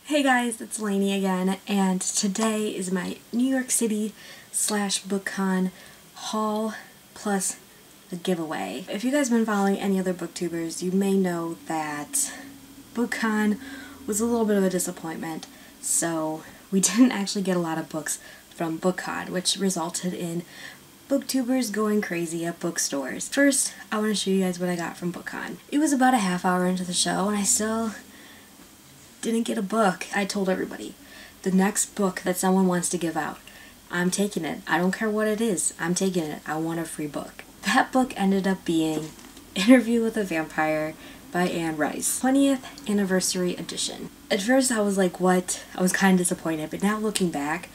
Hey guys, it's Lainey again, and today is my New York City / Bookcon haul plus the giveaway. If you guys have been following any other booktubers, you may know that Bookcon was a little bit of a disappointment, so we didn't actually get a lot of books from Bookcon, which resulted in booktubers going crazy at bookstores. First, I want to show you guys what I got from Bookcon. It was about a half hour into the show, and I still didn't get a book. I told everybody, the next book that someone wants to give out, I'm taking it. I don't care what it is. I'm taking it. I want a free book. That book ended up being Interview with a Vampire by Anne Rice, 20th Anniversary Edition. At first I was like, what? I was kind of disappointed, but now looking back,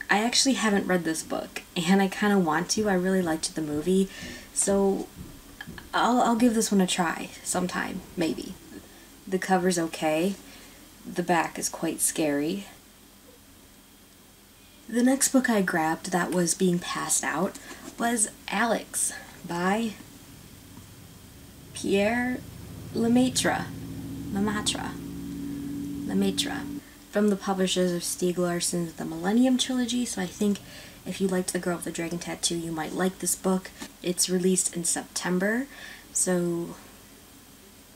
I actually haven't read this book, and I kind of want to. I really liked the movie, so I'll give this one a try sometime, maybe. The cover's okay. The back is quite scary. The next book I grabbed that was being passed out was Alex by Pierre Lemaitre. From the publishers of Stieg Larsson's The Millennium Trilogy, so I think if you liked The Girl with the Dragon Tattoo, you might like this book. It's released in September, so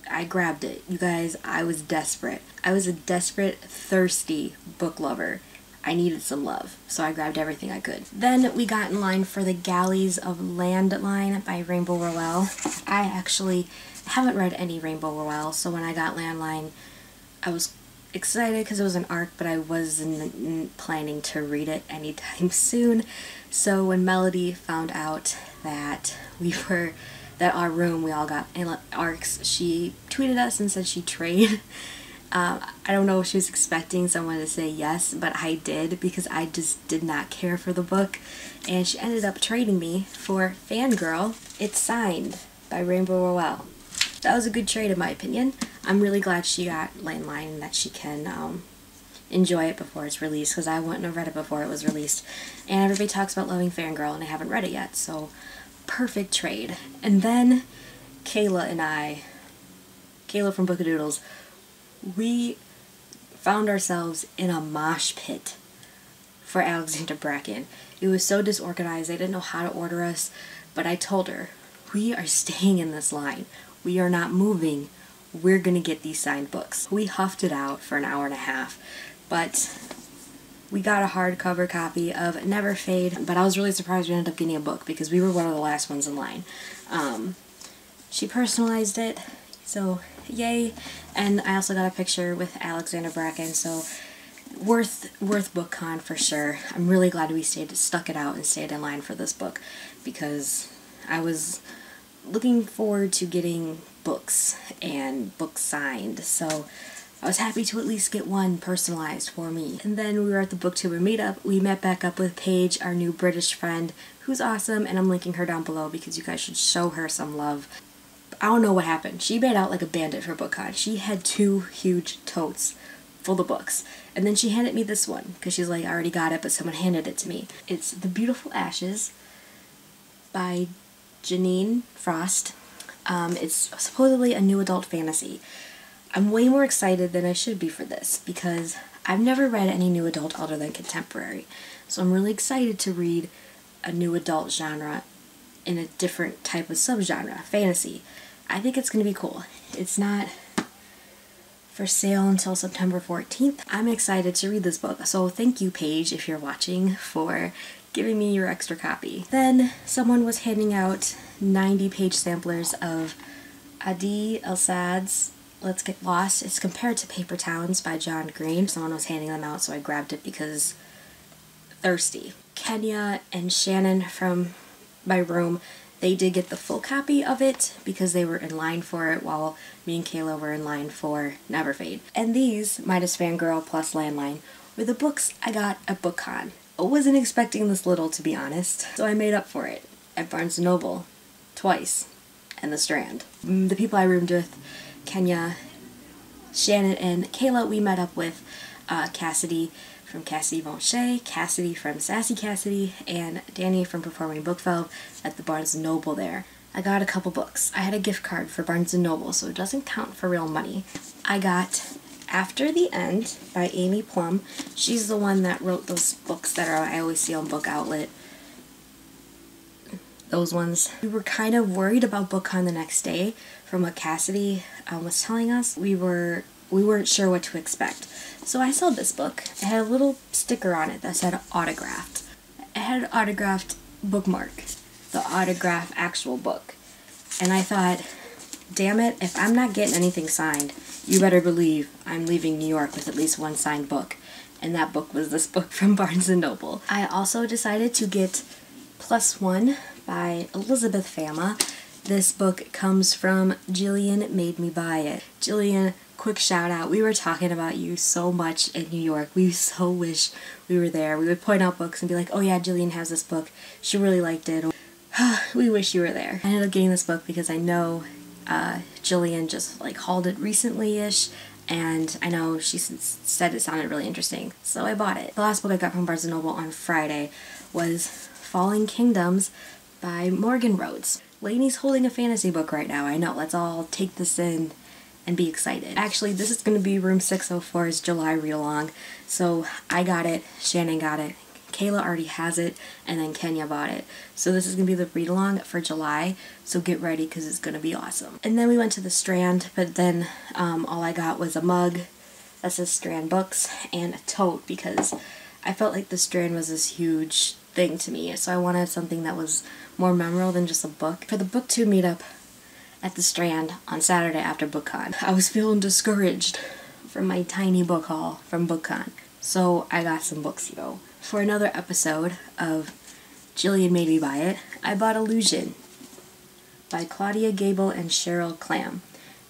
I grabbed it. You guys, I was desperate. I was a desperate, thirsty book lover. I needed some love, so I grabbed everything I could. Then we got in line for The Galleys of Landline by Rainbow Rowell. I actually haven't read any Rainbow Rowell, so when I got Landline, I was excited because it was an arc, but I wasn't planning to read it anytime soon. So when Melody found out that our room, we all got ARCs, she tweeted us and said she'd trade. I don't know if she was expecting someone to say yes, but I did because I just did not care for the book. And she ended up trading me for Fangirl. It's signed by Rainbow Rowell. That was a good trade in my opinion. I'm really glad she got Landline and that she can enjoy it before it's released, because I wouldn't have read it before it was released. And everybody talks about loving Fangirl and I haven't read it yet, so perfect trade. And then Kayla from Bookadoodles, we found ourselves in a mosh pit for Alexander Bracken. It was so disorganized, they didn't know how to order us, but I told her, we are staying in this line. We are not moving. We're gonna get these signed books. We huffed it out for an hour and a half, but we got a hardcover copy of Never Fade, but I was really surprised we ended up getting a book because we were one of the last ones in line. She personalized it, so yay. And I also got a picture with Alexander Bracken, so worth Bookcon for sure. I'm really glad we stuck it out and stayed in line for this book, because I was looking forward to getting books and books signed, so I was happy to at least get one personalized for me. And then we were at the Booktuber meetup. We met back up with Paige, our new British friend, who's awesome, and I'm linking her down below because you guys should show her some love. I don't know what happened. She made out like a bandit for Bookcon. She had 2 huge totes full of books. And then she handed me this one because she's like, I already got it, but someone handed it to me. It's The Beautiful Ashes by Janine Frost. It's supposedly a new adult fantasy. I'm way more excited than I should be for this because I've never read any new adult other than contemporary. So I'm really excited to read a new adult genre in a different type of subgenre, fantasy. I think it's going to be cool. It's not for sale until September 14th. I'm excited to read this book, so thank you, Paige, if you're watching, for giving me your extra copy. Then someone was handing out 90-page samplers of Adi El-Sad's Let's Get Lost. It's compared to Paper Towns by John Green. Someone was handing them out, so I grabbed it because thirsty. Kenya and Shannon from my room, they did get the full copy of it because they were in line for it while me and Kayla were in line for Never Fade. And these, minus Fangirl plus Landline, were the books I got at Bookcon. I wasn't expecting this little, to be honest, so I made up for it at Barnes & Noble twice and the Strand. The people I roomed with, Kenya, Shannon, and Kayla, we met up with Cassidy from Cassidy Won't Shay, Cassidy from Sassy Cassidy, and Danny from Performing Bookfeld at the Barnes & Noble there. I got a couple books. I had a gift card for Barnes & Noble, so it doesn't count for real money. I got After the End by Amy Plum. She's the one that wrote those books that I always see on Book Outlet. Those ones. We were kind of worried about Bookcon the next day from what Cassidy was telling us. We weren't sure what to expect. So I saw this book. It had a little sticker on it that said autographed. It had an autographed bookmark. The autograph actual book. And I thought, damn it, if I'm not getting anything signed, you better believe I'm leaving New York with at least one signed book. And that book was this book from Barnes & Noble. I also decided to get Plus One by Elizabeth Fama. This book comes from Jillian Made Me Buy It. Jillian, quick shout out. We were talking about you so much in New York. We so wish we were there. We would point out books and be like, oh yeah, Jillian has this book. She really liked it. We wish you were there. I ended up getting this book because I know Jillian just like hauled it recently-ish, and I know she said it sounded really interesting, so I bought it. The last book I got from Barnes & Noble on Friday was Falling Kingdoms by Morgan Rhodes. Lainey's holding a fantasy book right now, I know. Let's all take this in and be excited. Actually, this is going to be Room 604's July read-along, so I got it, Shannon got it, Kayla already has it, and then Kenya bought it. So this is going to be the read-along for July, so get ready because it's going to be awesome. And then we went to the Strand, but then all I got was a mug that says Strand Books and a tote because I felt like the Strand was this huge thing to me, so I wanted something that was more memorable than just a book. For the Book 2 meetup at the Strand on Saturday after Bookcon, I was feeling discouraged from my tiny book haul from Bookcon, so I got some books, yo. For another episode of Jillian Made Me Buy It, I bought Illusion by Claudia Gable and Cheryl Clam.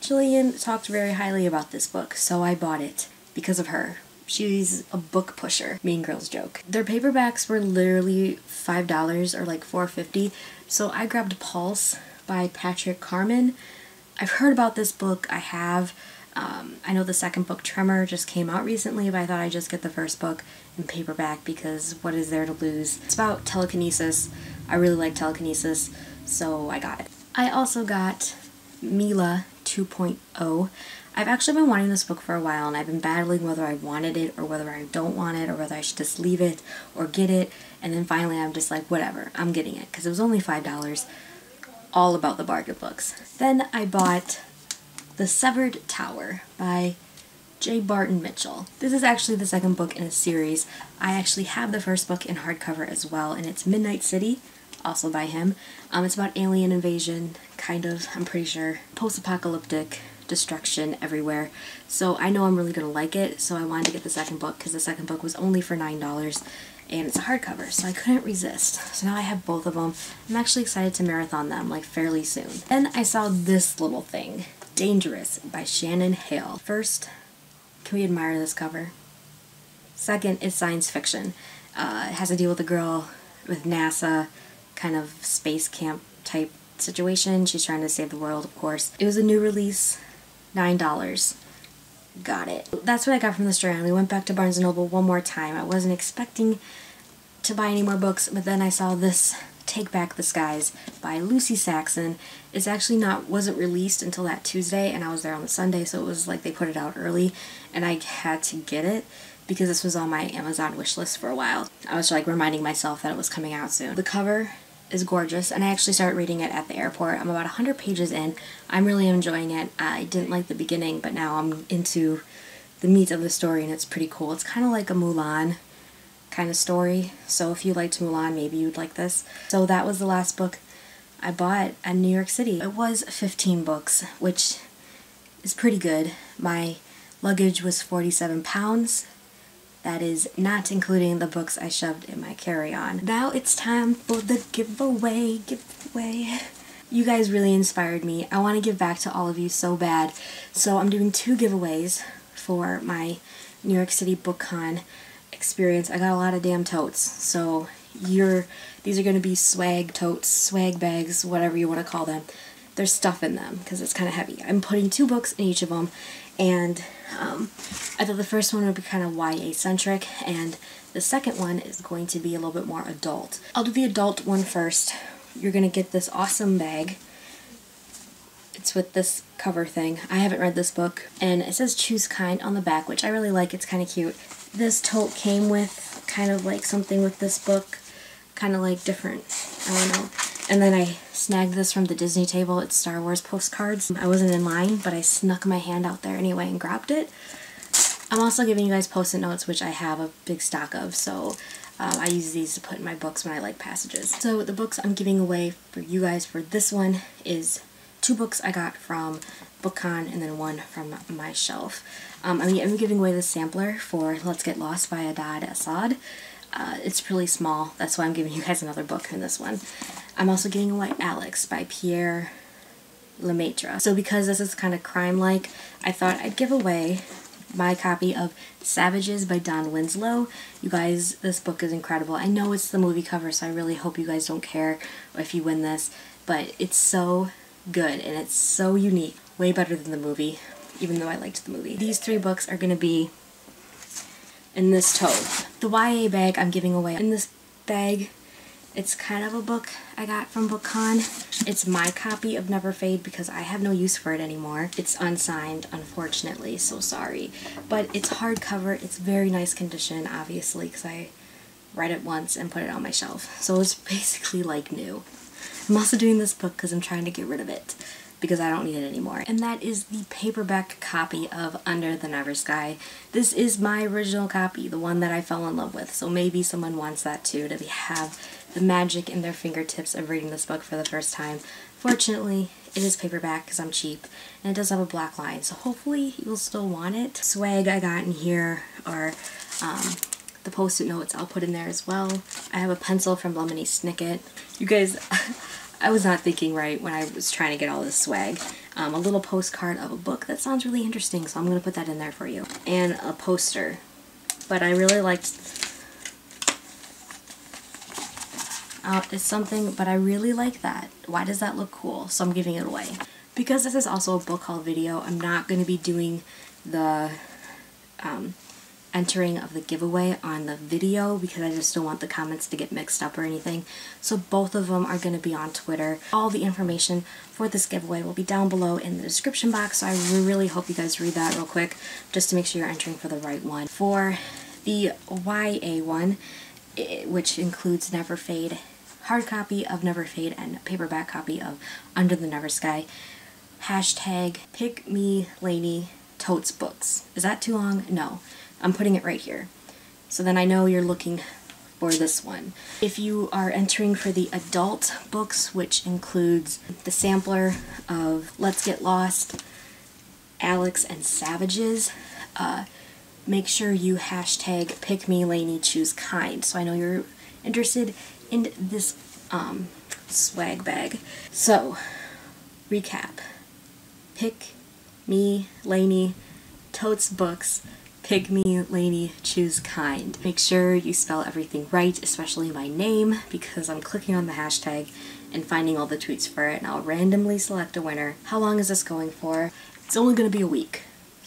Jillian talked very highly about this book, so I bought it because of her. She's a book pusher. Mean Girls joke. Their paperbacks were literally $5 or like $4.50, so I grabbed Pulse by Patrick Carman. I've heard about this book. I have. I know the second book, Tremor, just came out recently, but I thought I'd just get the first book in paperback because what is there to lose? It's about telekinesis. I really like telekinesis, so I got it. I also got Mila 2.0. I've actually been wanting this book for a while, and I've been battling whether I wanted it or whether I don't want it or whether I should just leave it or get it, and then finally I'm just like, whatever, I'm getting it because it was only $5. All about the bargain books. Then I bought The Severed Tower by J. Barton Mitchell. This is actually the second book in a series. I actually have the first book in hardcover as well, and it's Midnight City, also by him. It's about alien invasion, kind of, I'm pretty sure. Post-apocalyptic destruction everywhere. So I know I'm really going to like it, so I wanted to get the second book because the second book was only for $9, and it's a hardcover, so I couldn't resist. So now I have both of them. I'm actually excited to marathon them, like, fairly soon. Then I saw this little thing, Dangerous by Shannon Hale. First, can we admire this cover? Second, it's science fiction. It has to deal with a girl with NASA, kind of space camp type situation. She's trying to save the world, of course. It was a new release, $9. Got it. That's what I got from the Strand. We went back to Barnes & Noble one more time. I wasn't expecting to buy any more books, but then I saw this Take Back the Skies by Lucy Saxon. It's actually wasn't released until that Tuesday, and I was there on the Sunday, so it was like they put it out early, and I had to get it because this was on my Amazon wish list for a while. I was like reminding myself that it was coming out soon. The cover is gorgeous, and I actually started reading it at the airport. I'm about 100 pages in. I'm really enjoying it. I didn't like the beginning, but now I'm into the meat of the story, and it's pretty cool. It's kind of like a Mulan kind of story, so if you liked Mulan, maybe you'd like this. So that was the last book I bought at New York City. It was 15 books, which is pretty good. My luggage was 47 pounds. That is not including the books I shoved in my carry-on. Now it's time for the giveaway. You guys really inspired me. I want to give back to all of you so bad. So I'm doing 2 giveaways for my New York City Bookcon experience. I got a lot of damn totes. So these are going to be swag totes, swag bags, whatever you want to call them. There's stuff in them because it's kind of heavy. I'm putting 2 books in each of them, and I thought the first one would be kind of YA-centric, and the second one is going to be a little bit more adult. I'll do the adult one first. You're going to get this awesome bag. It's with this cover thing. I haven't read this book, and it says choose kind on the back, which I really like. It's kind of cute. This tote came with kind of like something with this book, kind of like different, I don't know. And then I snagged this from the Disney table. It's Star Wars postcards. I wasn't in line, but I snuck my hand out there anyway and grabbed it. I'm also giving you guys post-it notes, which I have a big stock of, so I use these to put in my books when I like passages. So the books I'm giving away for you guys for this one is 2 books I got from Bookcon and then 1 from my shelf. I'm giving away the sampler for Let's Get Lost by Adad Assad. It's really small, that's why I'm giving you guys another book in this one. I'm also giving away Alex by Pierre Lemaitre. So because this is kind of crime-like, I thought I'd give away my copy of Savages by Don Winslow. You guys, this book is incredible. I know it's the movie cover, so I really hope you guys don't care if you win this, but it's so good and it's so unique. Way better than the movie, even though I liked the movie. These 3 books are going to be in this tote. The YA bag I'm giving away. In this bag, it's kind of a book I got from Bookcon. It's my copy of Never Fade because I have no use for it anymore. It's unsigned, unfortunately, so sorry. But it's hardcover, it's very nice condition, obviously, because I read it once and put it on my shelf. So it's basically like new. I'm also doing this book because I'm trying to get rid of it because I don't need it anymore. And that is the paperback copy of Under the Never Sky. This is my original copy, the one that I fell in love with, so maybe someone wants that too, to have the magic in their fingertips of reading this book for the first time. Fortunately, it is paperback because I'm cheap, and it does have a black line, so hopefully you'll still want it. Swag I got in here are the post-it notes I'll put in there as well. I have a pencil from Lemony Snicket. You guys, I was not thinking right when I was trying to get all this swag. A little postcard of a book that sounds really interesting, so I'm going to put that in there for you. And a poster. But I really liked... it's something, but I really like that. Why does that look cool? So I'm giving it away. Because this is also a book haul video, I'm not going to be doing the entering of the giveaway on the video because I just don't want the comments to get mixed up or anything. So both of them are going to be on Twitter. All the information for this giveaway will be down below in the description box, so I really hope you guys read that real quick just to make sure you're entering for the right one. For the YA one, which includes Never Fade, hard copy of Never Fade and paperback copy of Under the Never Sky, hashtag Pick Me Laney Totes Books. Is that too long? No. I'm putting it right here. So then I know you're looking for this one. If you are entering for the adult books, which includes the sampler of Let's Get Lost, Alex, and Savages, make sure you hashtag Pick Me Laney Choose Kind. So I know you're interested in this swag bag. So, recap. Pick Me Laney Totes Books. Pick Me Laney Choose Kind. Make sure you spell everything right, especially my name, because I'm clicking on the hashtag and finding all the tweets for it, and I'll randomly select a winner. How long is this going for? It's only going to be a week.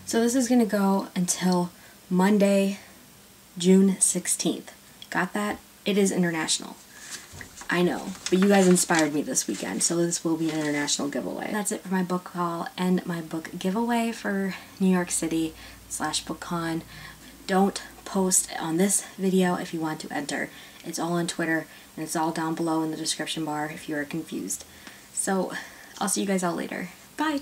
So this is going to go until Monday, June 16th. Got that? It is international. I know, but you guys inspired me this weekend, so this will be an international giveaway. That's it for my book haul and my book giveaway for New York City / Bookcon. Don't post on this video if you want to enter. It's all on Twitter, and it's all down below in the description bar if you are confused. So, I'll see you guys all later. Bye!